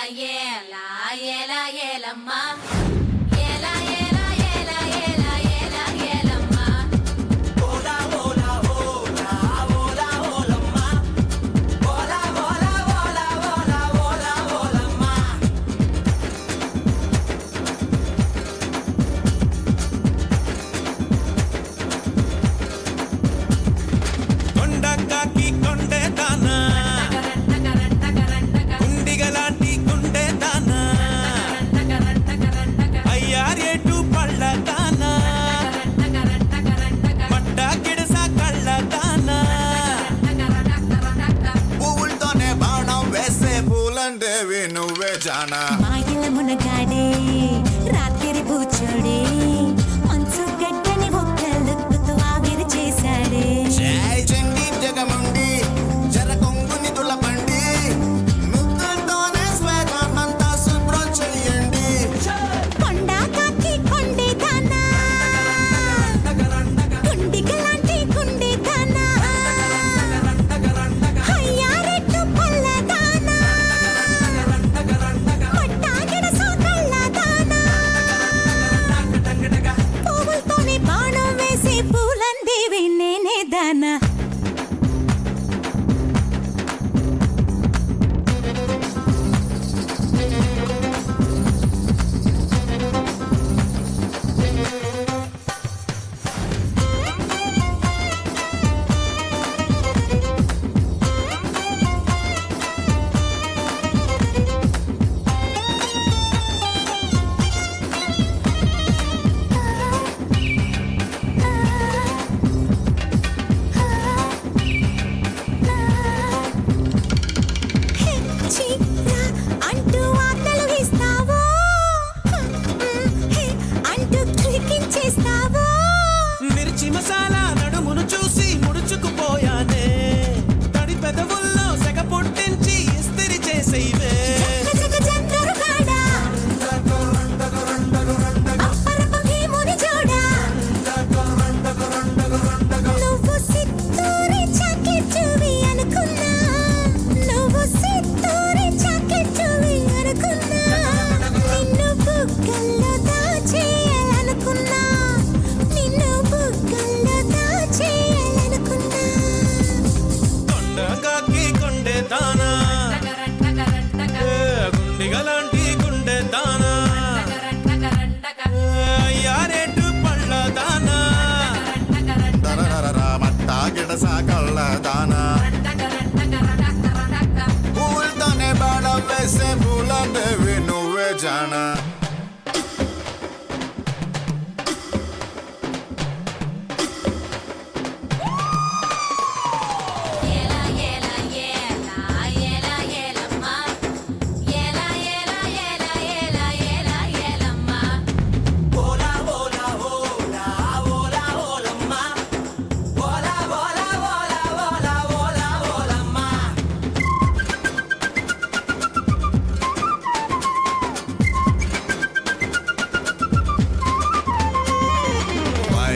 ఏలా ఏలా ఏలమ్మా ఏలా ఏలా ఏలా ఏలా ఏలా ఏలమ్మా ఓలా ఓలా ఓలా ఓలా ఓలమ్మా ఓలా ఓలా ఓలా ఓలా ఓలా ఓలమ్మా కొండకాకి కొండే దానా గుండిగలాంటి గుండె దానా అయ్యారేటు పళ్ళ దానా మట్ట గిడస కళ్ళ దానా పువ్వులతోనే బాణం వేసే పూలంటేవి నువ్వే జానా మాయల మునగాడే రాత్రి బూచోడే మంచు గడ్డని ఒక్కలుక్కుతూ ఆవిరి చేశాడే జై చండి జగముండి జర కొంగుని తులపండి ముద్దులతోనే స్వేగమంతా శుభ్రం చెయ్యండి కొండ కాకి కొండే దానా గుండిగలాంటి గుండె దానా అయ్యారెట్టు పళ్ళ దానా మట్టాగిడ సోకళ్ళ దానా పువ్వులతోనే బాణం వేసి పూలందేవి నేనే దానా చీరా అంటూ వార్తలు ఇస్తావో అంటూ క్లికించేస్తావో మిర్చి మసాలా నడుమును చూసి ముడుచుకుపోయానే తడి పెదవుల్లో సెగ పుట్టించి ఇస్తిరి చేసేవే జగ జంతరుగాడా అప్పరపు భీముని జోడా నువ్వు సిత్తూరి చాక్లెట్ చూవి అనుకున్నా నువ్వు సిత్తూరి చాక్లెట్ చూవి అనుకున్నా నిన్ను బుగ్గల్లో దాచేయాలనుకున్నా నిన్ను బుగ్గల్లో దాచేయాలనుకున్నా కొండకాకి కొండే దానా